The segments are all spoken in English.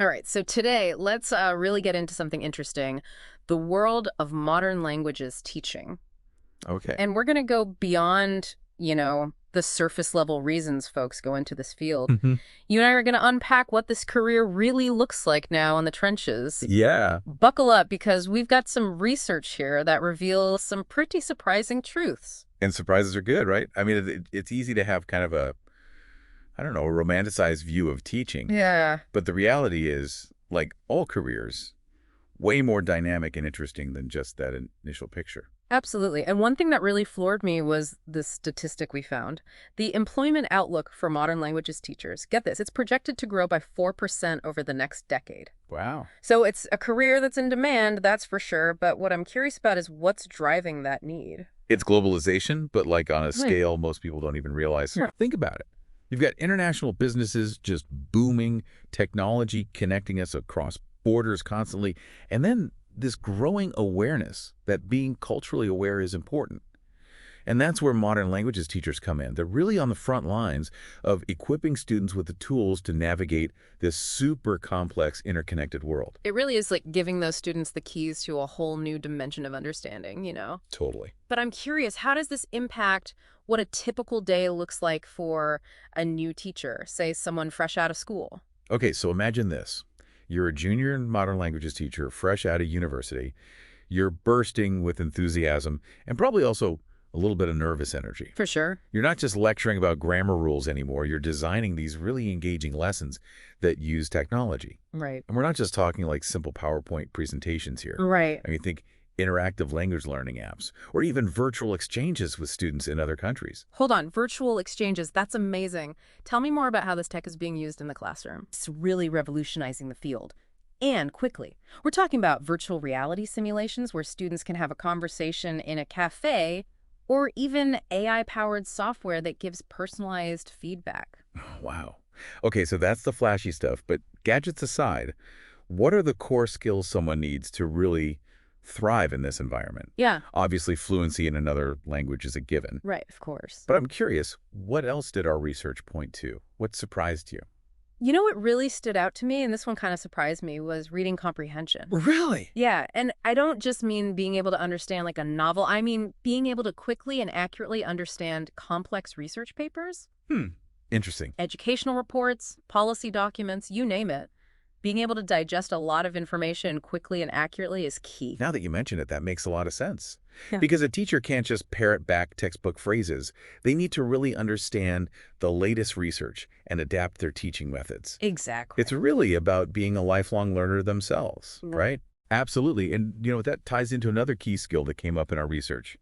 All right, so today let's really get into something interesting, the world of modern languages teaching. Okay. And we're going to go beyond, the surface level reasons folks go into this field. Mhm. You and I are going to unpack what this career really looks like now in the trenches. Yeah. Buckle up because we've got some research here that reveals some pretty surprising truths. And surprises are good, right? I mean, it's easy to have kind of I don't know, a romanticized view of teaching. Yeah. But the reality is, like all careers, way more dynamic and interesting than just that initial picture. Absolutely. And one thing that really floored me was this statistic we found. The employment outlook for modern languages teachers, get this, it's projected to grow by 4% over the next decade. Wow. So it's a career that's in demand, that's for sure. But what I'm curious about is what's driving that need. It's globalization, but like on a Right. scale most people don't even realize. Sure. Think about it. You've got international businesses just booming, technology connecting us across borders constantly, and then this growing awareness that being culturally aware is important. And that's where modern languages teachers come in. They're really on the front lines of equipping students with the tools to navigate this super complex, interconnected world. It really is like giving those students the keys to a whole new dimension of understanding. Totally. But I'm curious, how does this impact what a typical day looks like for a new teacher, say someone fresh out of school? Okay, so imagine this. You're a junior modern languages teacher, fresh out of university. You're bursting with enthusiasm and probably also a little bit of nervous energy. For sure. You're not just lecturing about grammar rules anymore. You're designing these really engaging lessons that use technology. Right. And we're not just talking like simple PowerPoint presentations here. Right. I mean, think interactive language learning apps or even virtual exchanges with students in other countries. Hold on, virtual exchanges, that's amazing. Tell me more about how this tech is being used in the classroom. It's really revolutionizing the field. And quickly. We're talking about virtual reality simulations where students can have a conversation in a cafe or even AI-powered software that gives personalized feedback. Wow. Okay, so that's the flashy stuff. But gadgets aside, what are the core skills someone needs to really thrive in this environment? Yeah, Obviously, fluency in another language is a given. right, of course. But I'm curious, what else did our research point to? What surprised you? You know what really stood out to me, and this one kind of surprised me, was reading comprehension. Really? Yeah, and I don't just mean being able to understand like a novel. I mean being able to quickly and accurately understand complex research papers, Hmm. Interesting. educational reports, policy documents, you name it. Being able to digest a lot of information quickly and accurately is key. Now that you mention it, that makes a lot of sense. Yeah. Because a teacher can't just parrot back textbook phrases. They need to really understand the latest research and adapt their teaching methods. Exactly. It's really about being a lifelong learner themselves, Mm. right? Absolutely. And, that ties into another key skill that came up in our research.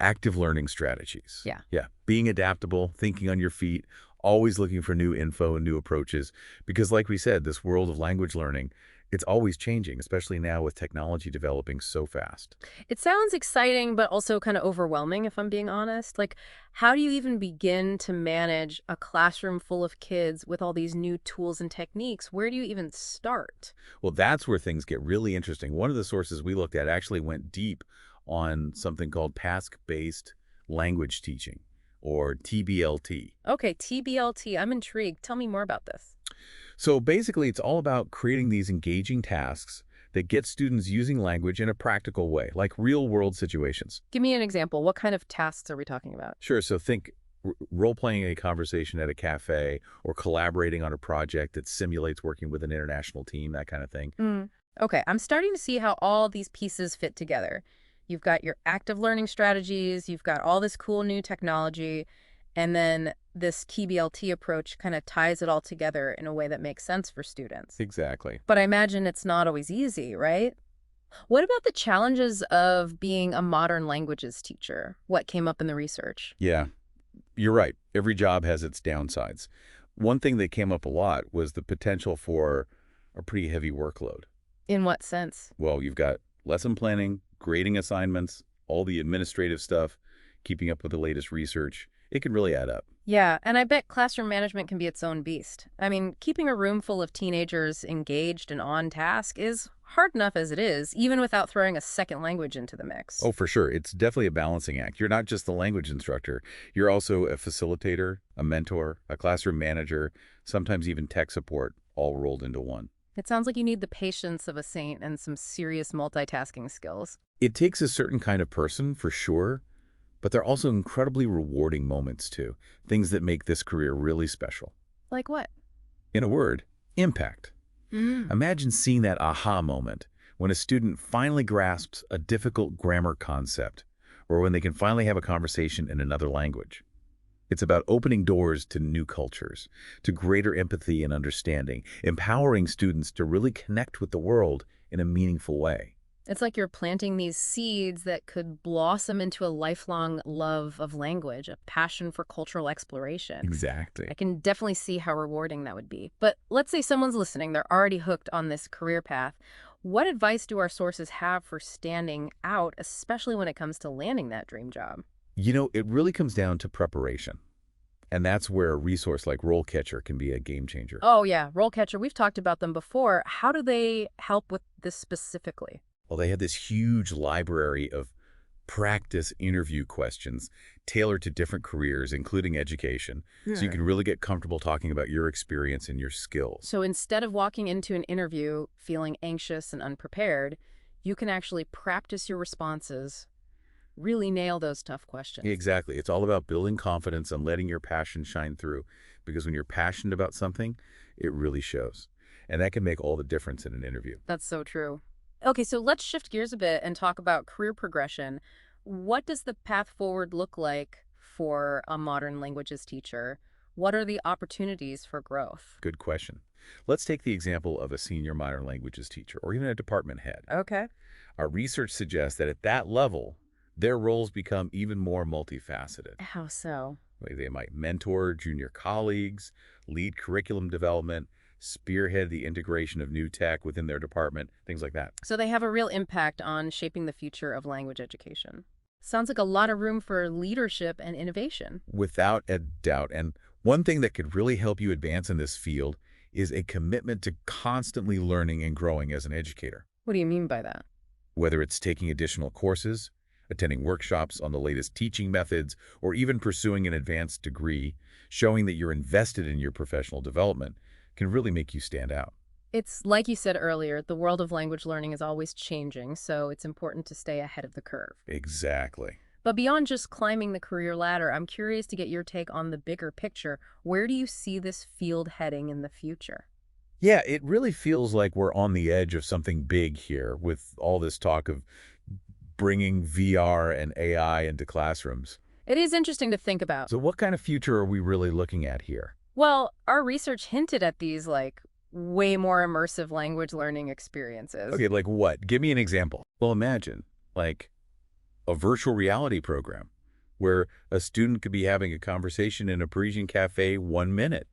Active learning strategies. Yeah. Yeah. Being adaptable, thinking on your feet, always looking for new info and new approaches. Because like we said, this world of language learning, it's always changing, especially now with technology developing so fast. It sounds exciting, but also kind of overwhelming, if I'm being honest. Like, how do you even begin to manage a classroom full of kids with all these new tools and techniques? Where do you even start? Well, that's where things get really interesting. One of the sources we looked at actually went deep on something called task-based language teaching, or TBLT. Okay, TBLT, I'm intrigued. Tell me more about this. So basically, it's all about creating these engaging tasks that get students using language in a practical way, like real-world situations. Give me an example. What kind of tasks are we talking about? Sure, so think role-playing a conversation at a cafe or collaborating on a project that simulates working with an international team, that kind of thing. Okay, I'm starting to see how all these pieces fit together. You've got your active learning strategies, you've got all this cool new technology, and then this TBLT approach kind of ties it all together in a way that makes sense for students. Exactly. But I imagine it's not always easy, right? What about the challenges of being a modern languages teacher? What came up in the research? Yeah, you're right. Every job has its downsides. One thing that came up a lot was the potential for a pretty heavy workload. In what sense? Well, you've got lesson planning, grading assignments, all the administrative stuff, keeping up with the latest research. It can really add up. Yeah, and I bet classroom management can be its own beast. I mean, keeping a room full of teenagers engaged and on task is hard enough as it is, even without throwing a second language into the mix. Oh, for sure. It's definitely a balancing act. You're not just the language instructor. You're also a facilitator, a mentor, a classroom manager, sometimes even tech support, all rolled into one. It sounds like you need the patience of a saint and some serious multitasking skills. It takes a certain kind of person, for sure, but they're also incredibly rewarding moments, too. Things that make this career really special. Like what? In a word, impact. Mm. Imagine seeing that aha moment when a student finally grasps a difficult grammar concept, or when they can finally have a conversation in another language. It's about opening doors to new cultures, to greater empathy and understanding, empowering students to really connect with the world in a meaningful way. It's like you're planting these seeds that could blossom into a lifelong love of language, a passion for cultural exploration. Exactly. I can definitely see how rewarding that would be. But let's say someone's listening, they're already hooked on this career path. What advice do our sources have for standing out, especially when it comes to landing that dream job? You know, it really comes down to preparation. And that's where a resource like RoleCatcher can be a game changer. Oh, yeah, RoleCatcher, we've talked about them before. How do they help with this specifically? Well, they have this huge library of practice interview questions tailored to different careers, including education, so you Hmm. can really get comfortable talking about your experience and your skills. So instead of walking into an interview feeling anxious and unprepared, you can actually practice your responses, really nail those tough questions. Exactly. It's all about building confidence and letting your passion shine through, because when you're passionate about something, it really shows. And that can make all the difference in an interview. That's so true. Okay, so let's shift gears a bit and talk about career progression. What does the path forward look like for a modern languages teacher? What are the opportunities for growth? Good question. Let's take the example of a senior modern languages teacher or even a department head. Okay. Our research suggests that at that level, their roles become even more multifaceted. How so? They might mentor junior colleagues, lead curriculum development, spearhead the integration of new tech within their department, things like that. So they have a real impact on shaping the future of language education. Sounds like a lot of room for leadership and innovation. Without a doubt. And one thing that could really help you advance in this field is a commitment to constantly learning and growing as an educator. What do you mean by that? Whether it's taking additional courses, attending workshops on the latest teaching methods, or even pursuing an advanced degree, showing that you're invested in your professional development can really make you stand out. It's like you said earlier, the world of language learning is always changing, so it's important to stay ahead of the curve. Exactly. But beyond just climbing the career ladder, I'm curious to get your take on the bigger picture. Where do you see this field heading in the future? Yeah, it really feels like we're on the edge of something big here with all this talk of bringing VR and AI into classrooms. It is interesting to think about. So what kind of future are we really looking at here? Well, our research hinted at these, like, way more immersive language learning experiences. Okay, like what? Give me an example. Well, imagine, like, a virtual reality program where a student could be having a conversation in a Parisian cafe 1 minute,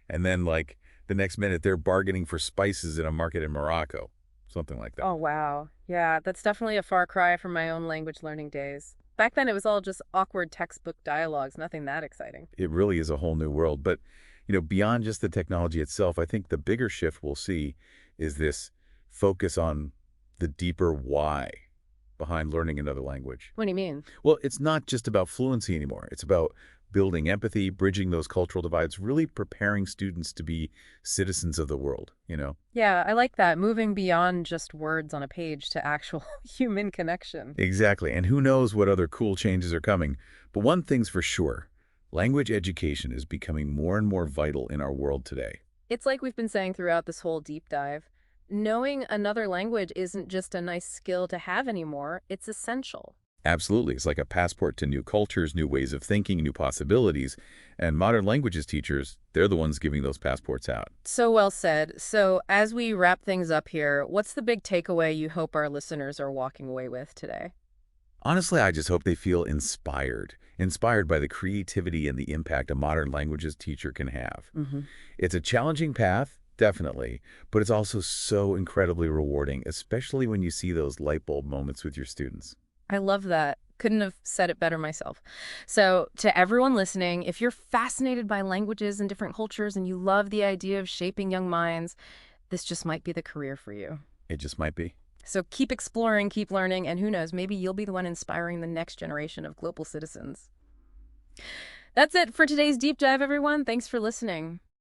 and then, like, the next minute they're bargaining for spices in a market in Morocco, something like that. Oh, wow. Yeah, that's definitely a far cry from my own language learning days. Back then, it was all just awkward textbook dialogues, nothing that exciting. It really is a whole new world. But, beyond just the technology itself, I think the bigger shift we'll see is this focus on the deeper why behind learning another language. What do you mean? Well, it's not just about fluency anymore. It's about building empathy, bridging those cultural divides, really preparing students to be citizens of the world. Yeah, I like that. Moving beyond just words on a page to actual human connection. Exactly. And who knows what other cool changes are coming. But one thing's for sure, language education is becoming more and more vital in our world today. It's like we've been saying throughout this whole deep dive. Knowing another language isn't just a nice skill to have anymore, it's essential. Absolutely. It's like a passport to new cultures, new ways of thinking, new possibilities. And modern languages teachers, they're the ones giving those passports out. So well said. So as we wrap things up here, what's the big takeaway you hope our listeners are walking away with today? Honestly, I just hope they feel inspired by the creativity and the impact a modern languages teacher can have. Mm-hmm. It's a challenging path, definitely, but it's also so incredibly rewarding, especially when you see those light bulb moments with your students. I love that. Couldn't have said it better myself. So to everyone listening, if you're fascinated by languages and different cultures and you love the idea of shaping young minds, this just might be the career for you. It just might be. So keep exploring, keep learning, and who knows, maybe you'll be the one inspiring the next generation of global citizens. That's it for today's deep dive, everyone. Thanks for listening.